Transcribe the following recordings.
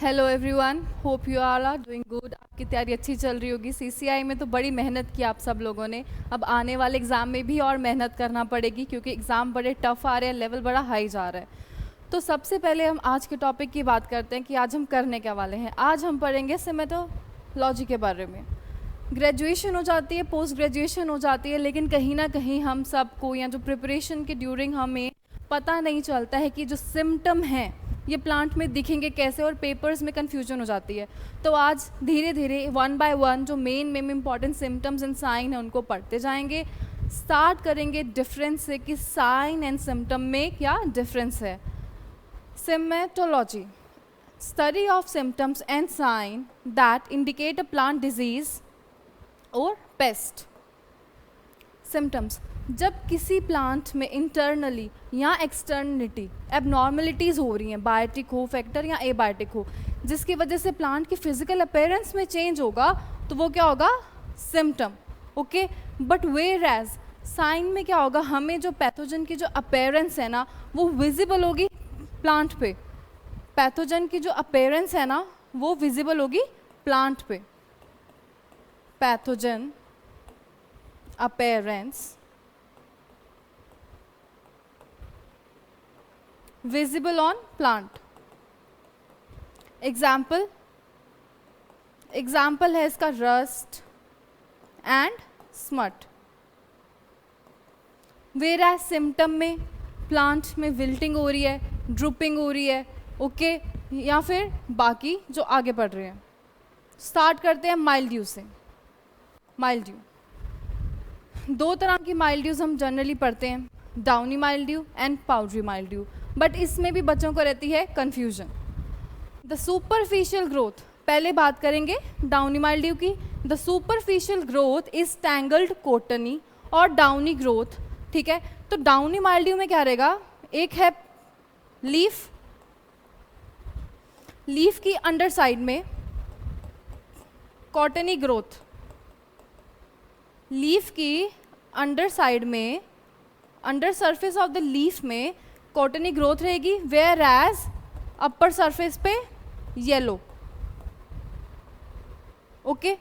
Hello everyone, hope you are doing good. आपकी तैयारी अच्छी चल रही होगी। सीसीआई में तो बड़ी मेहनत की आप सब लोगों ने। अब आने वाले एग्ज़ाम में भी और मेहनत करना पड़ेगी क्योंकि एग्ज़ाम बड़े टफ आ रहे हैं, लेवल बड़ा हाई जा रहा है। तो सबसे पहले हम आज के टॉपिक की बात करते हैं कि आज हम करने क्या वाले हैं। आज हम पढ़ेंगे सिमेटोलॉजी के बारे में। ग्रेजुएशन हो जाती है, पोस्ट ग्रेजुएशन हो जाती है, लेकिन कहीं ना कहीं हम सबको या जो प्रिपरेशन के ड्यूरिंग हमें पता नहीं चलता है कि जो सिम्टम हैं ये प्लांट में दिखेंगे कैसे, और पेपर्स में कन्फ्यूजन हो जाती है। तो आज धीरे धीरे वन बाय वन जो main important symptoms and sign है उनको पढ़ते जाएंगे। स्टार्ट करेंगे डिफरेंस से कि साइन एंड सिम्टम में क्या डिफरेंस है। Symptomatology, study of symptoms and sign that indicate a plant disease और पेस्ट। सिम्टम्स, जब किसी प्लांट में इंटरनली या एक्सटर्नलिटी एबनॉर्मलिटीज़ हो रही हैं, बायोटिक हो फैक्टर या एबायोटिक हो, जिसकी वजह से प्लांट की फिजिकल अपीयरेंस में चेंज होगा, तो वो क्या होगा? Symptom. Okay, but whereas sign में क्या होगा? हमें जो पैथोजन की जो अपीयरेंस है ना वो विजिबल होगी प्लांट पे। पैथोजन की जो अपीयरेंस है ना वो विजिबल होगी प्लांट पे। Pathogen appearance visible on plant। Example है इसका rust and smut. Where symptom में प्लांट में विल्टिंग हो रही है, ड्रूपिंग हो रही है, ओके, या फिर बाकी जो आगे बढ़ रहे हैं। स्टार्ट करते हैं माइल्ड्यू से। माइल्ड्यू, दो तरह की माइल्ड्यूज हम जनरली पढ़ते हैं, downy mildew and powdery mildew, but इसमें भी बच्चों को रहती है कन्फ्यूजन। द सुपरफिशियल ग्रोथ, पहले बात करेंगे डाउनी माइल्ड्यू की। The superficial growth is tangled cottony और डाउनी ग्रोथ, ठीक है। तो डाउनी माइल्ड्यू में क्या रहेगा? एक है लीफ, लीफ की अंडर साइड में कॉटनी ग्रोथ, लीफ की अंडर साइड में, under surface of the leaf में कॉटनी ग्रोथ रहेगी, वेयर एज अपर सरफेस पे येलो। ओके,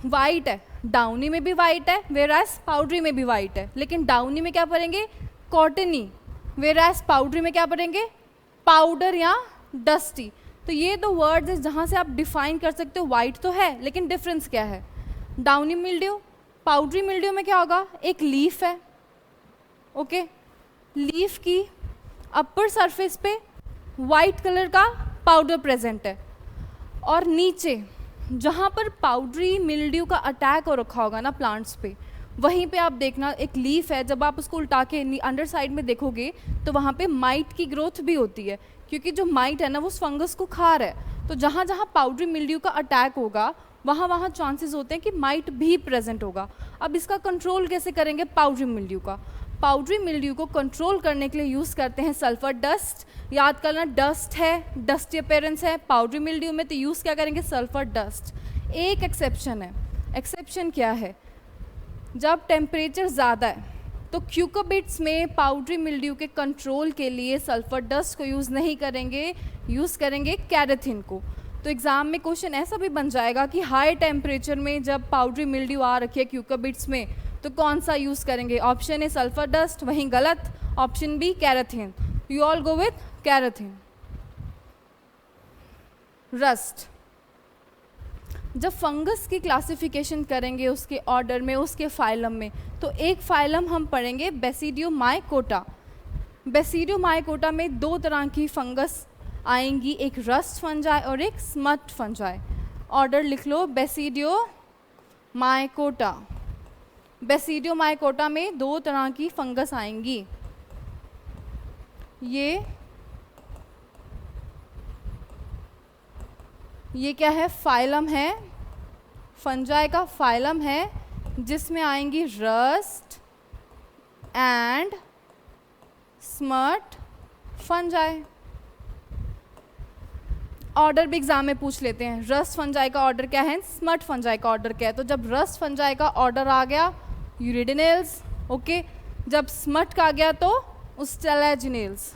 वाइट है, डाउनी में भी वाइट है, वेयर एज पाउडरी में भी वाइट है, लेकिन डाउनी में क्या पढ़ेंगे? कॉटनी, वेयर एज पाउडरी में क्या पढ़ेंगे? पाउडर या डस्टी। तो ये दो वर्ड्स है जहाँ से आप डिफाइन कर सकते हो। वाइट तो है लेकिन डिफरेंस क्या है? डाउनी मिल्ड्यू, पाउडरी मिल्ड्यू में क्या होगा? एक लीफ है, ओके, लीफ की अपर सरफेस पे वाइट कलर का पाउडर प्रेजेंट है, और नीचे जहाँ पर पाउडरी मिल्ड्यू का अटैक हो रखा होगा ना प्लांट्स पे, वहीं पे आप देखना एक लीफ है, जब आप उसको उल्टा के अंडर साइड में देखोगे तो वहाँ पे माइट की ग्रोथ भी होती है, क्योंकि जो माइट है ना वो उस फंगस को खा रहा है। तो जहाँ जहाँ पाउडरी मिल्ड्यू का अटैक होगा वहाँ वहाँ चांसेस होते हैं कि माइट भी प्रेजेंट होगा। अब इसका कंट्रोल कैसे करेंगे? पाउडरी मिल्ड्यू का, पाउडरी मिल्ड्यू को कंट्रोल करने के लिए यूज़ करते हैं सल्फर डस्ट। याद करना, डस्ट है, डस्टी अपीयरेंस है पाउडरी मिल्ड्यू में, तो यूज़ क्या करेंगे? Sulphur dust. एक एक्सेप्शन है। एक्सेप्शन क्या है? जब टेम्परेचर ज़्यादा है तो क्यूकोबिट्स में पाउडरी मिल्ड्यू के कंट्रोल के लिए सल्फर डस्ट को यूज़ नहीं करेंगे, यूज़ करेंगे कैरेथिन को। तो एग्ज़ाम में क्वेश्चन ऐसा भी बन जाएगा कि हाई टेम्परेचर में जब पाउडरी मिल्ड्यू आ रखी है क्यूकोबिट्स में तो कौन सा यूज़ करेंगे? ऑप्शन ए सल्फर डस्ट, वहीं गलत। Option B Karathane. You all go with Karathane. Rust, जब फंगस की क्लासिफिकेशन करेंगे उसके ऑर्डर में, उसके फाइलम में, तो एक फाइलम हम पढ़ेंगे बेसिडियोमाइकोटा। बेसिडियोमाइकोटा में दो तरह की फंगस आएंगी, एक रस्ट फंजाई और एक स्मट फंजाई। ऑर्डर लिख लो, बेसिडियोमाइकोटा। बेसिडियोमाइकोटा में दो तरह की फंगस आएंगी। ये क्या है? फाइलम है, फंजाई का फाइलम है, जिसमें आएंगी rust and smut fungi. Order भी एग्जाम में पूछ लेते हैं, रस्ट फंजाई का ऑर्डर क्या है, स्मट फंजाई का ऑर्डर क्या है। तो जब रस्ट फंजाई का ऑर्डर आ गया यूरिडिनेल्स, ओके, जब स्मट का आ गया तो Ustilaginales.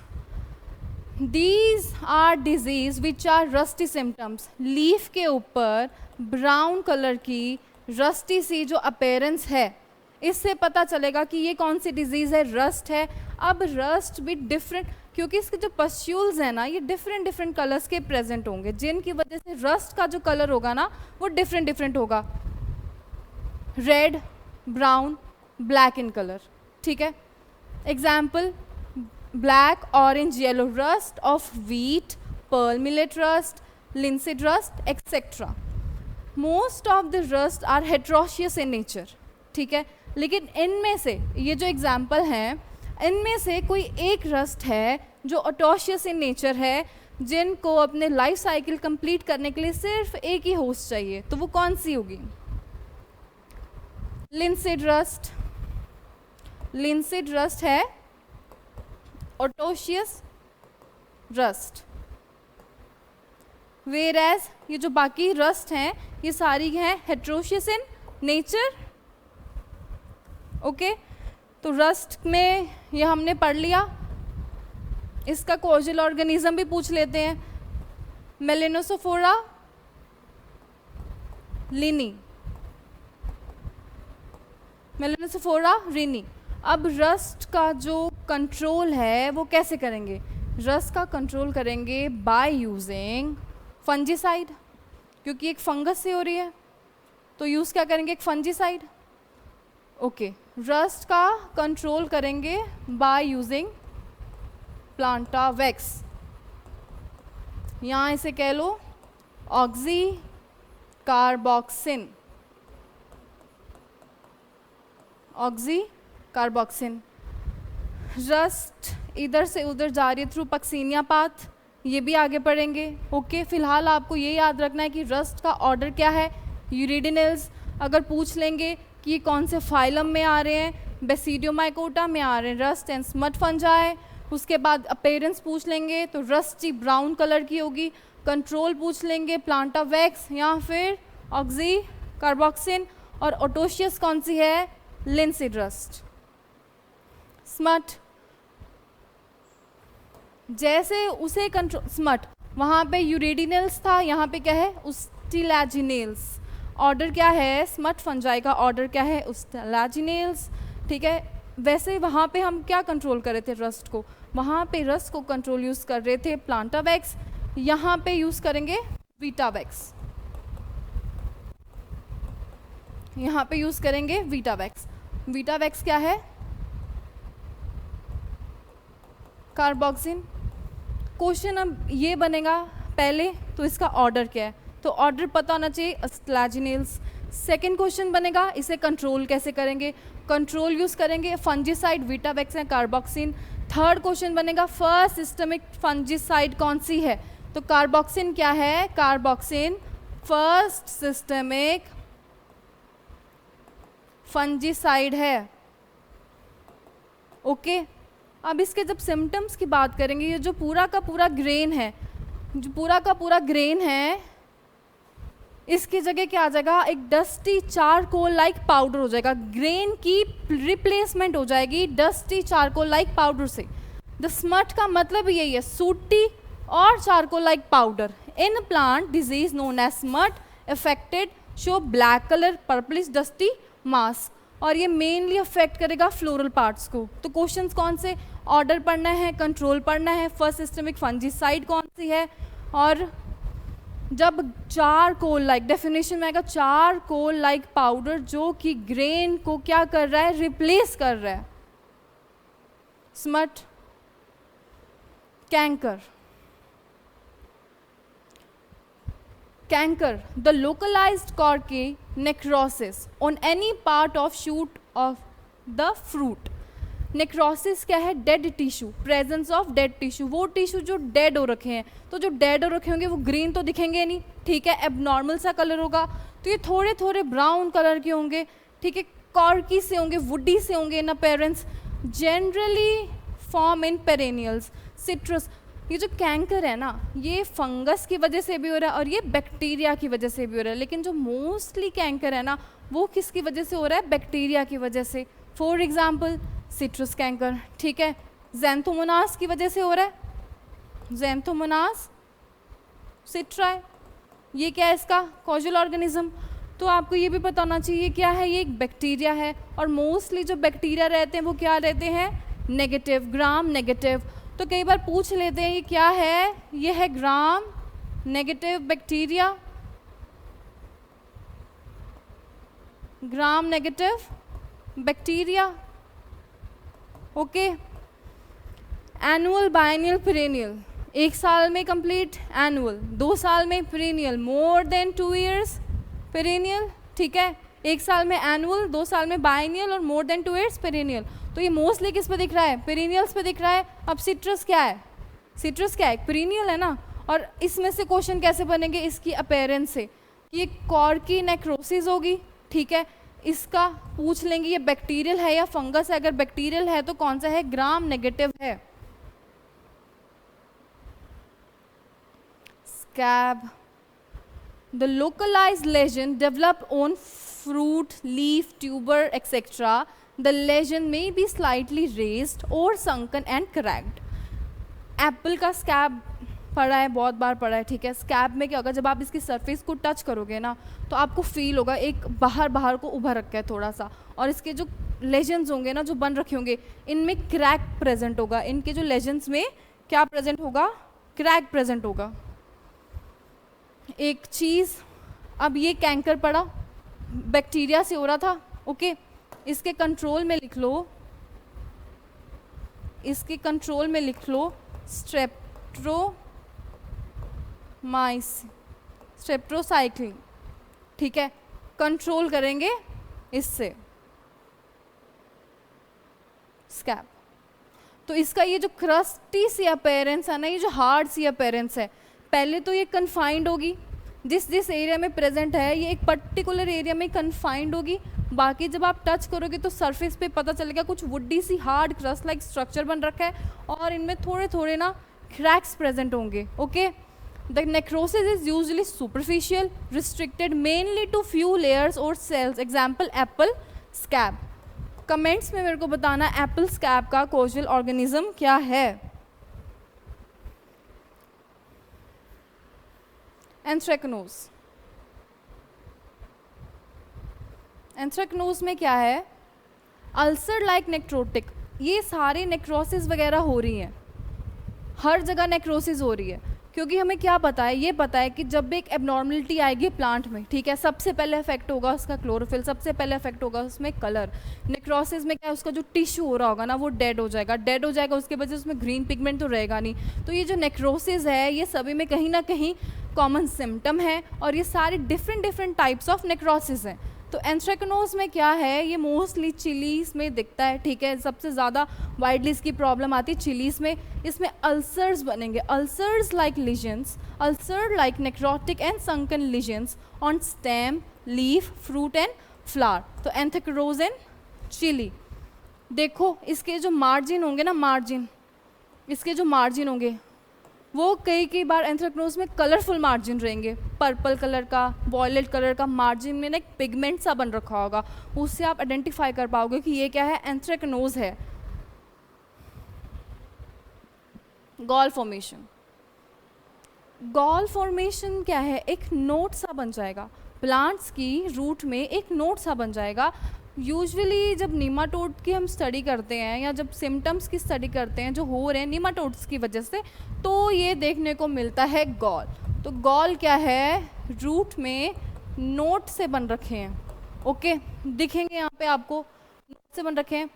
These are disease which are rusty symptoms. Leaf के ऊपर ब्राउन कलर की रस्टी सी जो अपेयरेंस है, इससे पता चलेगा कि ये कौन सी डिजीज़ है, रस्ट है। अब रस्ट भी डिफरेंट, क्योंकि इसके जो पस्ट्यूल्स हैं ना, ये डिफरेंट डिफरेंट कलर्स के प्रेजेंट होंगे, जिनकी वजह से रस्ट का जो कलर होगा ना वो डिफरेंट डिफरेंट होगा, red, brown, black in colour. ठीक है, example black, orange, yellow rust of wheat, pearl millet rust, linseed rust, etcetera. Most of the rust are heteroecious in nature. ठीक है, लेकिन इनमें से ये जो एग्जाम्पल हैं, इनमें से कोई एक रस्ट है जो ऑटोशियस इन नेचर है, जिनको अपने लाइफ साइकिल कंप्लीट करने के लिए सिर्फ एक ही होस्ट चाहिए, तो वो कौन सी होगी? Linseed rust. लिंसीड रस्ट है ऑटोशियस रस्ट, वेयरएज ये जो बाकी रस्ट हैं ये सारी हैं हेट्रोशियस इन नेचर। ओके, तो रस्ट में ये हमने पढ़ लिया। इसका कॉजल ऑर्गेनिज्म भी पूछ लेते हैं, मेलेनोसोफोरा लिनी, मेलेनोसोफोरा रिनी। अब रस्ट का जो कंट्रोल है वो कैसे करेंगे? रस्ट का कंट्रोल करेंगे बाय यूजिंग फंजीसाइड, क्योंकि एक फंगस से हो रही है, तो यूज़ क्या करेंगे? एक फंजीसाइड। ओके, रस्ट का कंट्रोल करेंगे बाय यूजिंग प्लांटावैक्स, यहाँ इसे कह लो oxycarboxin, oxycarboxin. Rust इधर से उधर जा रही है थ्रू पक्सीनिया पाथ, ये भी आगे पढ़ेंगे। ओके, फिलहाल आपको ये याद रखना है कि रस्ट का ऑर्डर क्या है, यूरिडिनल्स। अगर पूछ लेंगे कि ये कौन से फाइलम में आ रहे हैं, बेसिडियोमाइकोटा में आ रहे हैं, रस्ट एंड स्मट फंजाई। उसके बाद अपीयरेंस पूछ लेंगे तो रस्टी ब्राउन कलर की होगी। कंट्रोल पूछ लेंगे प्लांटावैक्स या फिर ऑक्सी कार्बोक्सिन, और ओटोशियस कौन सी है? Linseed rust. स्मट जैसे उसे कंट्रोल, स्मट वहाँ पे यूरिडिनल्स था, यहाँ पे क्या है? उस्टिलैजिनेल्स। ऑर्डर क्या है? स्मट फंजाई का ऑर्डर क्या है? उस्टिलैजिनेल्स। ठीक है, वैसे वहाँ पे हम क्या कंट्रोल कर रहे थे? रस्ट को। वहाँ पे रस्ट को कंट्रोल यूज़ कर रहे थे प्लांटावैक्स, यहाँ पे यूज़ करेंगे वीटावैक्स, यहाँ पे यूज़ करेंगे वीटावैक्स। वीटावैक्स क्या है? कार्बोक्सिन। क्वेश्चन अब ये बनेगा पहले, तो इसका ऑर्डर क्या है? तो ऑर्डर पता होना चाहिए, अस्ट्लैजिनेल्स। सेकेंड क्वेश्चन बनेगा इसे कंट्रोल कैसे करेंगे? कंट्रोल यूज़ करेंगे फंजीसाइड, वीटावैक्स या कार्बोक्सिन। थर्ड क्वेश्चन बनेगा फर्स्ट सिस्टमिक फंजीसाइड कौन सी है? तो कार्बोक्सिन क्या है? कार्बोक्सिन फर्स्ट सिस्टमिक फंजीसाइड है। ओके, अब इसके जब सिम्टम्स की बात करेंगे, ये जो पूरा का पूरा ग्रेन है, जो पूरा का पूरा ग्रेन है, इसकी जगह क्या आ जाएगा? एक डस्टी चारकोल लाइक पाउडर हो जाएगा। ग्रेन की रिप्लेसमेंट हो जाएगी डस्टी चारकोल लाइक पाउडर से। द स्मट का मतलब यही है, सूटी और charcoal like powder. In plant disease known as smut affected show black colour purplish dusty mass, और ये मेनली अफेक्ट करेगा फ्लोरल पार्ट्स को। तो क्वेश्चंस कौन से? ऑर्डर पढ़ना है, कंट्रोल पढ़ना है, फर्स्ट सिस्टमिक फंजीसाइड कौन सी है, और जब चारकोल लाइक डेफिनेशन में आएगा चारकोल लाइक पाउडर जो कि ग्रेन को क्या कर रहा है? रिप्लेस कर रहा है। Smut, canker. Canker, the localized corky necrosis on any part of shoot of the fruit. Necrosis क्या है? Dead tissue, presence of dead tissue. वो टिश्यू जो डेड हो रखे हैं, तो जो डेड हो रखे होंगे वो ग्रीन तो दिखेंगे नहीं, ठीक है, एबनॉर्मल सा कलर होगा, तो ये थोड़े थोड़े ब्राउन कलर के होंगे, ठीक है, कॉर्की से होंगे, वुडी से होंगे इन appearance, generally form in perennials, citrus. ये जो कैंकर है ना, ये फंगस की वजह से भी हो रहा है और ये बैक्टीरिया की वजह से भी हो रहा है, लेकिन जो मोस्टली कैंकर है ना वो किसकी वजह से हो रहा है? बैक्टीरिया की वजह से। फॉर एग्जांपल सिट्रस कैंकर, ठीक है, ज़ैंथोमोनास की वजह से हो रहा है, ज़ैंथोमोनास सिट्राई। ये क्या है इसका कॉजल ऑर्गेनिज्म। तो आपको ये भी पता होना चाहिए क्या है, ये एक बैक्टीरिया है और मोस्टली जो बैक्टीरिया रहते हैं वो क्या रहते हैं, नेगेटिव, ग्राम नेगेटिव। तो कई बार पूछ लेते हैं ये क्या है, ये है gram negative bacteria, gram negative bacteria. Okay, annual, biennial, perennial, एक साल में कंप्लीट एनुअल, 2 साल में perennial, more than 2 years perennial, ठीक है, 1 साल में एनुअल, 2 साल में बायनियल और मोर देन 2 years पेरेनियल। तो ये मोस्टली किस पे दिख रहा है, पेरेनियल्स पे दिख रहा है। अब सिट्रस क्या है, सिट्रस क्या है, पेरेनियल है ना। और इसमें से क्वेश्चन कैसे बनेंगे, इसकी अपीयरेंस से, ये कॉर्की नेक्रोसिस होगी, ठीक है, इसका पूछ लेंगे ये बैक्टीरियल है या फंगस है। अगर बैक्टीरियल है तो कौन सा है, ग्राम नेगेटिव है। Scab, the localized lesion develop on fruit, leaf, tuber, etc. The lesion may be slightly raised or sunken and cracked. Apple का स्कैब पड़ा है, बहुत बार पड़ा है, ठीक है। स्कैब में क्या होगा, जब आप इसकी सरफेस को टच करोगे ना तो आपको फील होगा एक बाहर को उभर रखा है थोड़ा सा, और इसके जो लेजेंड्स होंगे ना जो बन रखे होंगे इनमें क्रैक प्रेजेंट होगा। इनके जो लेजेंड्स में क्या प्रेजेंट होगा, क्रैक प्रेजेंट होगा। एक चीज़, अब ये कैंकर पड़ा, बैक्टीरिया से हो रहा था, ओके, इसके कंट्रोल में लिख लो, इसके कंट्रोल में लिख लो स्ट्रेप्टोसाइक्लिन, ठीक है, कंट्रोल करेंगे इससे स्कैब। तो इसका ये जो क्रस्टी सी अपीयरेंस है ना, ये जो हार्ड सी अपीयरेंस है, पहले तो ये कन्फाइंड होगी, जिस एरिया में प्रेजेंट है ये एक पर्टिकुलर एरिया में कन्फाइंड होगी। बाकी जब आप टच करोगे तो सरफेस पे पता चलेगा कुछ वुडी सी हार्ड क्रस्ट लाइक स्ट्रक्चर बन रखा है और इनमें थोड़े थोड़े ना क्रैक्स प्रेजेंट होंगे। Okay, the necrosis is usually superficial, restricted mainly to few layers और cells. Example apple scab. Comments में मेरे को बताना एप्पल स्कैब का कॉजल ऑर्गेनिज्म क्या है। एंथ्रेक्नोज, एंथ्रेक्नोज में क्या है, अल्सर लाइक नेक्रोटिक। ये सारे नेक्रोसिस वगैरह हो रही हैं, हर जगह नेक्रोसिस हो रही है, क्योंकि हमें क्या पता है, ये पता है कि जब भी एक एबनॉर्मलिटी आएगी प्लांट में, ठीक है, सबसे पहले इफेक्ट होगा उसका क्लोरोफिल, सबसे पहले इफेक्ट होगा उसमें कलर। नेक्रोसिस में क्या है, उसका जो टिश्यू हो रहा होगा ना वो डेड हो जाएगा, उसके वजह से उसमें ग्रीन पिगमेंट तो रहेगा नहीं। तो ये जो नेक्रोसिस है ये सभी में कहीं ना कहीं कॉमन सिम्टम है और ये सारे डिफरेंट टाइप्स ऑफ नेक्रोसिस हैं। तो एंथ्रेक्नोज में क्या है, ये मोस्टली चिलीज में दिखता है, ठीक है, सबसे ज़्यादा वाइडली इसकी प्रॉब्लम आती है चिलीज में। इसमें अल्सर्स बनेंगे, ulcers like lesions, ulcer like necrotic and sunken lesions on stem, leaf, fruit and flower. तो एंथ्रेक्नोज एंड चिली। देखो इसके जो मार्जिन होंगे ना, मार्जिन, इसके जो मार्जिन होंगे वो कई बार एंथ्रेक्नोज में कलरफुल मार्जिन रहेंगे, पर्पल कलर का, वॉयलेट कलर का मार्जिन में ना एक पिगमेंट सा बन रखा होगा, उससे आप आइडेंटिफाई कर पाओगे कि ये क्या है, एंथ्रेक्नोज है। गॉल फॉर्मेशन, गॉल फॉर्मेशन क्या है, एक नोट सा बन जाएगा, प्लांट्स की रूट में एक नोट सा बन जाएगा। यूजुअली जब नीमाटोड की हम स्टडी करते हैं या जब सिम्टम्स की स्टडी करते हैं जो हो रहे हैं नीमाटोड्स की वजह से, तो ये देखने को मिलता है गॉल। तो गॉल क्या है, रूट में नोट से बन रखे हैं, ओके, दिखेंगे यहाँ पे आपको, नोट से बन रखे हैं।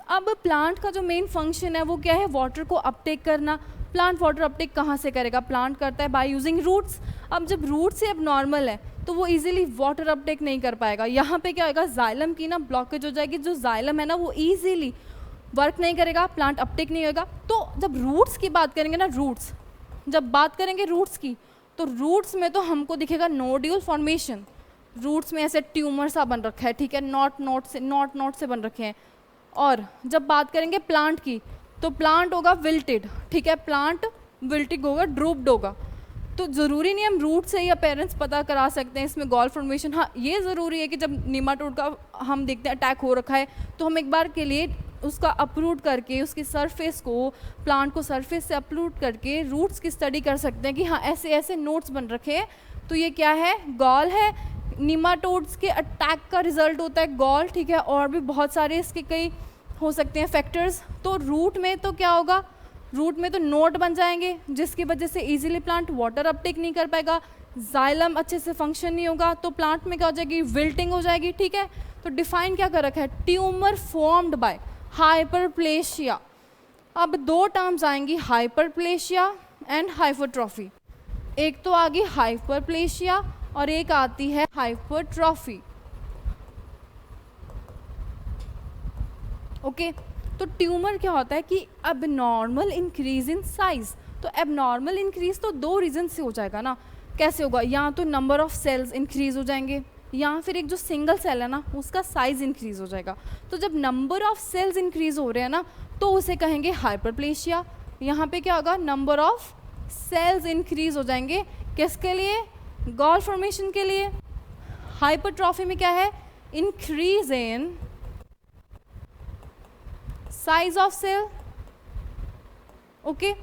अब प्लांट का जो मेन फंक्शन है वो क्या है, वाटर को अपटेक करना। प्लांट वाटर अपटेक कहाँ से करेगा, प्लांट करता है बाय यूजिंग रूट्स। अब जब रूट्स से अब नॉर्मल है तो वो इजीली वाटर अपटेक नहीं कर पाएगा। यहाँ पे क्या होगा, जाइलम की ना ब्लॉकेज हो जाएगी, जो जाइलम है ना वो इजीली वर्क नहीं करेगा, प्लांट अपटेक नहीं होगा। तो जब रूट्स की बात करेंगे ना, रूट्स जब बात करेंगे रूट्स की, तो रूट्स में तो हमको दिखेगा नोड्यूल फॉर्मेशन, रूट्स में ऐसे ट्यूमर सा बन रखा है, ठीक है, नॉट से बन रखे हैं। और जब बात करेंगे प्लांट की, तो प्लांट होगा विल्टेड, ठीक है, प्लांट विल्टिंग होगा, ड्रूप्ड होगा। तो ज़रूरी नहीं हम रूट से ही अपीयरेंस पता करा सकते हैं इसमें गॉल फॉर्मेशन। हाँ, ये ज़रूरी है कि जब नीमाटोड का हम देखते हैं अटैक हो रखा है तो हम एक बार के लिए उसका अपरूट करके, उसकी सरफेस को, प्लांट को सरफेस से अपरूट करके रूट्स की स्टडी कर सकते हैं कि हाँ ऐसे ऐसे नोट्स बन रखे हैं, तो ये क्या है, गॉल है। निमाटोड्स के अटैक का रिजल्ट होता है गॉल, ठीक है, और भी बहुत सारे इसके कई हो सकते हैं फैक्टर्स। तो रूट में तो क्या होगा, रूट में तो नोट बन जाएंगे जिसकी वजह से इजीली प्लांट वाटर अपटेक नहीं कर पाएगा, जाइलम अच्छे से फंक्शन नहीं होगा, तो प्लांट में क्या हो जाएगी, विल्टिंग हो जाएगी, ठीक है। तो डिफाइन क्या कर रखा है, ट्यूमर फॉर्म्ड बाय हाइपरप्लेशिया। अब दो टर्म्स आएंगी, हाइपरप्लेशिया एंड हाइपरट्रॉफी। एक तो आ गई हाइपरप्लेशिया और एक आती है हाइपरट्रॉफी। ओके, तो ट्यूमर क्या होता है कि एबनॉर्मल इंक्रीज इन साइज। तो एबनॉर्मल इंक्रीज तो दो रीजन से हो जाएगा ना, कैसे होगा, या तो नंबर ऑफ सेल्स इंक्रीज हो जाएंगे, या फिर एक जो सिंगल सेल है ना उसका साइज इंक्रीज हो जाएगा। तो जब नंबर ऑफ सेल्स इंक्रीज हो रहे हैं ना तो उसे कहेंगे हाइपरप्लेशिया। यहाँ पे क्या होगा, नंबर ऑफ सेल्स इंक्रीज हो जाएंगे, किसके लिए, गॉल फॉर्मेशन के लिए। हाइपरट्रॉफी में क्या है, increase in size of cell. Okay,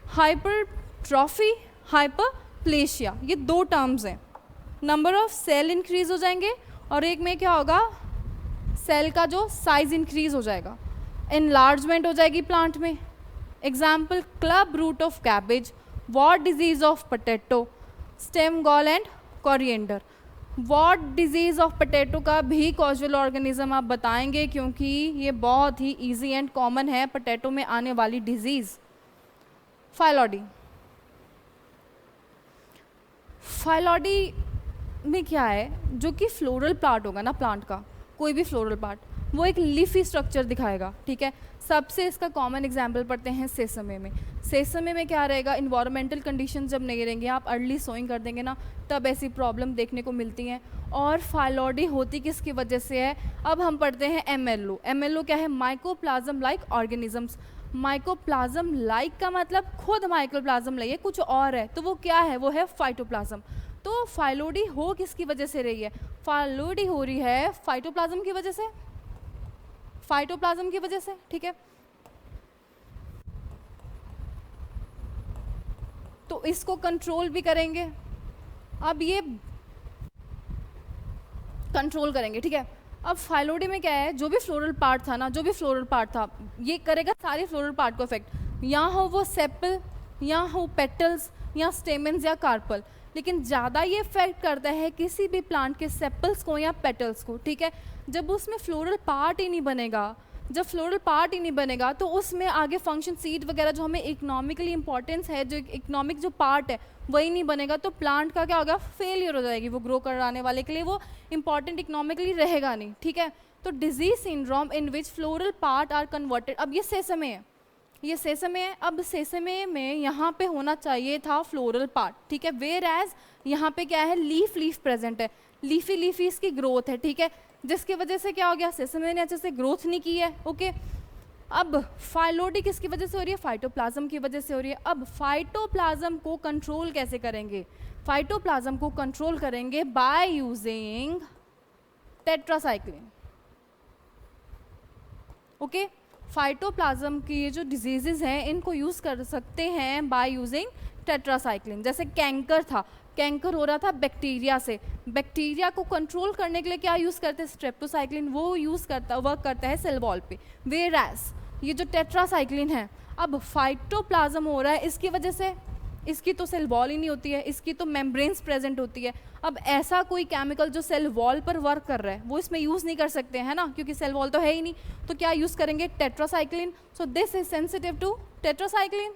hypertrophy, hyperplasia, ये दो टर्म्स हैं। नंबर ऑफ सेल इंक्रीज हो जाएंगे और एक में क्या होगा, सेल का जो साइज इंक्रीज हो जाएगा, एनलार्जमेंट हो जाएगी प्लांट में। Example, club root of cabbage, wart disease of potato, stem gall and coriander. Wart disease of potato का भी कॉजुअल ऑर्गेनिज्म आप बताएंगे क्योंकि ये बहुत ही इजी एंड कॉमन है पोटैटो में आने वाली डिजीज। फाइलॉडी, फाइलॉडी में क्या है, जो कि फ्लोरल पार्ट होगा ना प्लांट का, कोई भी फ्लोरल पार्ट, वो एक लीफी स्ट्रक्चर दिखाएगा, ठीक है। सबसे इसका कॉमन एग्जाम्पल पढ़ते हैं सेसमे में। सेसमे में क्या रहेगा, इन्वायरमेंटल कंडीशन जब नहीं रहेंगे, आप अर्ली सोइंग कर देंगे ना तब ऐसी प्रॉब्लम देखने को मिलती हैं। और फाइलॉडी होती किसकी वजह से है, अब हम पढ़ते हैं एमएलओ। एमएलओ क्या है, mycoplasma like organisms. Mycoplasma like का मतलब खुद माइकोप्लाज्म लाइक है, कुछ और है, तो वो क्या है, वो है फाइटोप्लाज्म। तो फाइलॉडी हो किसकी वजह से रही है, फाइलॉडी हो रही है फाइटोप्लाज्म की वजह से, फाइटोप्लाज्म की वजह से, ठीक है। तो इसको कंट्रोल भी करेंगे, अब ये कंट्रोल करेंगे, ठीक है। अब फाइलॉडी में क्या है, जो भी फ्लोरल पार्ट था ना, जो भी फ्लोरल पार्ट था ये करेगा सारे फ्लोरल पार्ट को इफेक्ट, या हो वो सेपल, या हो पेटल्स, या स्टेमेंस, या कार्पल। लेकिन ज़्यादा ये इफेक्ट करता है किसी भी प्लांट के सेपल्स को या पेटल्स को, ठीक है। जब उसमें फ्लोरल पार्ट ही नहीं बनेगा, जब फ्लोरल पार्ट ही नहीं बनेगा तो उसमें आगे फंक्शन सीड वगैरह जो हमें इकोनॉमिकली इंपॉर्टेंस है, जो इकोनॉमिक जो पार्ट है वही नहीं बनेगा, तो प्लांट का क्या होगा, फेलियर हो जाएगी, वो ग्रो कराने वाले के लिए वो इंपॉर्टेंट इकोनॉमिकली रहेगा नहीं, ठीक है। तो disease syndrome in which floral part are converted, अब ये सेसमे है, ये सेसमे है। अब सेसमे में यहाँ पे होना चाहिए था फ्लोरल पार्ट, ठीक है, वेयर एज यहाँ पे क्या है, लीफ लीफ प्रेजेंट है, लीफी लीफी इसकी ग्रोथ है, ठीक है, जिसकी वजह से क्या हो गया, सेसमे ने अच्छे से ग्रोथ नहीं की है, ओके। अब फाइलॉडी किसकी वजह से हो रही है, फाइटोप्लाज्म की वजह से हो रही है। अब फाइटोप्लाज्म को कंट्रोल कैसे करेंगे, फाइटोप्लाज्म को कंट्रोल करेंगे बाय यूजिंग टेट्रासाइक्लिन, ओके। फाइटोप्लाज्म की ये जो डिजीजेज हैं इनको यूज़ कर सकते हैं बाय यूजिंग टेट्रासाइक्लिन। जैसे कैंकर था, कैंकर हो रहा था बैक्टीरिया से, बैक्टीरिया को कंट्रोल करने के लिए क्या यूज़ करते हैं, स्ट्रेप्टोसाइक्लिन, वो यूज़ करता वर्क करता है सेल वॉल पे। वेयरएज ये जो टेट्रासाइक्लिन है, अब फाइटोप्लाज्म हो रहा है इसकी वजह से, इसकी तो सेल वॉल ही नहीं होती है, इसकी तो मेम्ब्रेन्स प्रेजेंट होती है। अब ऐसा कोई केमिकल जो सेल वॉल पर वर्क कर रहा है वो इसमें यूज़ नहीं कर सकते हैं ना, क्योंकि सेल वॉल तो है ही नहीं, तो क्या यूज़ करेंगे, tetracycline. So this is sensitive to tetracycline.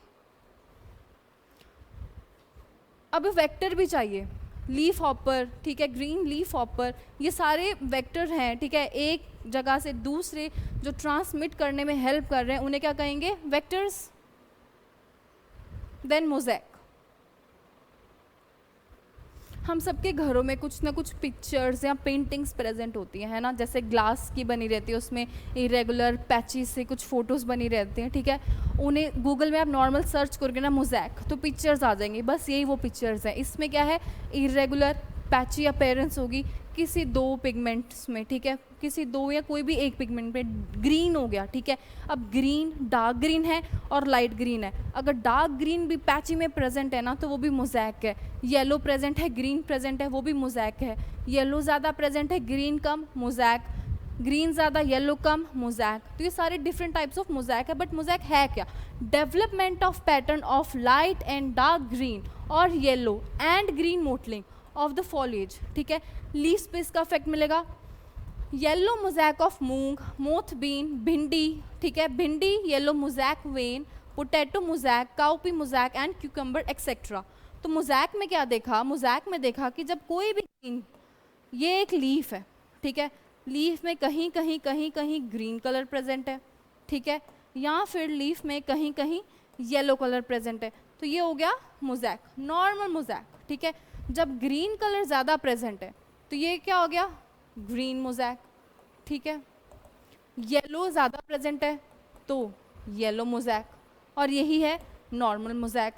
अब वेक्टर भी चाहिए, लीफ हॉपर, ठीक है, ग्रीन लीफ हॉपर, ये सारे वेक्टर हैं, ठीक है, एक जगह से दूसरे जो ट्रांसमिट करने में हेल्प कर रहे हैं उन्हें क्या कहेंगे, वेक्टर्स। देन मोज़ेक, हम सबके घरों में कुछ ना कुछ पिक्चर्स या पेंटिंग्स प्रेजेंट होती हैं, है ना, जैसे ग्लास की बनी रहती है, उसमें इरेगुलर पैचेस से कुछ फ़ोटोज़ बनी रहती हैं, ठीक है। उन्हें गूगल में आप नॉर्मल सर्च करोगे ना मोज़ेक, तो पिक्चर्स आ जाएंगी, बस यही वो पिक्चर्स हैं। इसमें क्या है, इरेगुलर पैची अपीयरेंस होगी किसी दो पिगमेंट्स में, ठीक है, किसी दो या कोई भी एक पिगमेंट पे ग्रीन हो गया, ठीक है। अब ग्रीन डार्क ग्रीन है और लाइट ग्रीन है, अगर डार्क ग्रीन भी पैची में प्रेजेंट है ना तो वो भी मोज़ैक है। येलो प्रेजेंट है, ग्रीन प्रेजेंट है, वो भी मोज़ैक है। येलो ज़्यादा प्रेजेंट है, ग्रीन कम, मोज़ैक। ग्रीन ज़्यादा येलो कम, मोज़ैक। तो ये सारे डिफरेंट टाइप्स ऑफ मोज़ैक है। बट मोज़ैक है क्या? Development of pattern of light and dark green और yellow and green mottling of the foliage, ठीक है। लीव्स पे इसका इफेक्ट मिलेगा। Yellow mosaic of moong, moth bean, bhindi, ठीक है। Bhindi yellow mosaic vein, potato mosaic, cowpea mosaic and cucumber etcetera. तो mosaic में क्या देखा? मोज़ैक में देखा कि जब कोई भी ग्रीन, ये एक लीफ है, ठीक है, लीफ में कहीं कहीं कहीं कहीं ग्रीन कलर प्रेजेंट है, ठीक है, या फिर लीफ में कहीं कहीं येलो कलर प्रेजेंट है, तो ये हो गया मोज़ैक, नॉर्मल मोज़ैक, ठीक है। जब ग्रीन कलर ज़्यादा प्रेजेंट है तो ये क्या हो गया? ग्रीन मोज़ैक, ठीक है। येलो ज़्यादा प्रेजेंट है तो येलो मोज़ैक, और यही है normal mosaic.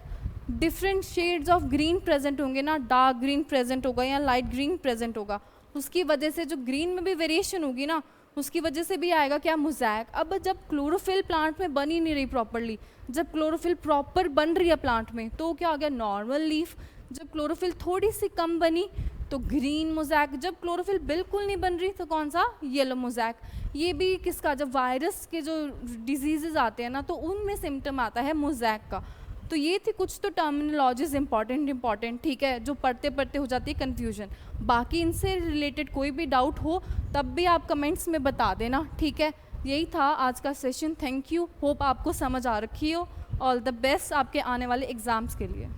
Different shades of green present होंगे ना, डार्क ग्रीन प्रेजेंट होगा या लाइट ग्रीन प्रेजेंट होगा, उसकी वजह से जो ग्रीन में भी वेरिएशन होगी ना, उसकी वजह से भी आएगा क्या? मोज़ैक। अब जब क्लोरोफिल प्लांट में बन ही नहीं रही प्रॉपरली, जब क्लोरोफिल प्रॉपर बन रही है प्लांट में तो क्या हो गया? Normal leaf. जब क्लोरोफिल थोड़ी सी कम बनी तो ग्रीन मोज़ैक। जब क्लोरोफिल बिल्कुल नहीं बन रही तो कौन सा? Yellow mosaic. ये भी किसका? जब वायरस के जो डिजीज़ आते हैं ना तो उनमें सिम्टम आता है मोज़ैक का। तो ये थी कुछ तो टर्मिनोलॉजीज इंपॉर्टेंट, ठीक है, जो पढ़ते पढ़ते हो जाती है कन्फ्यूजन। बाकी इनसे रिलेटेड कोई भी डाउट हो तब भी आप कमेंट्स में बता देना, ठीक है। यही था आज का सेशन। थैंक यू, होप आपको समझ आ रखी हो। ऑल द बेस्ट आपके आने वाले एग्ज़ाम्स के लिए।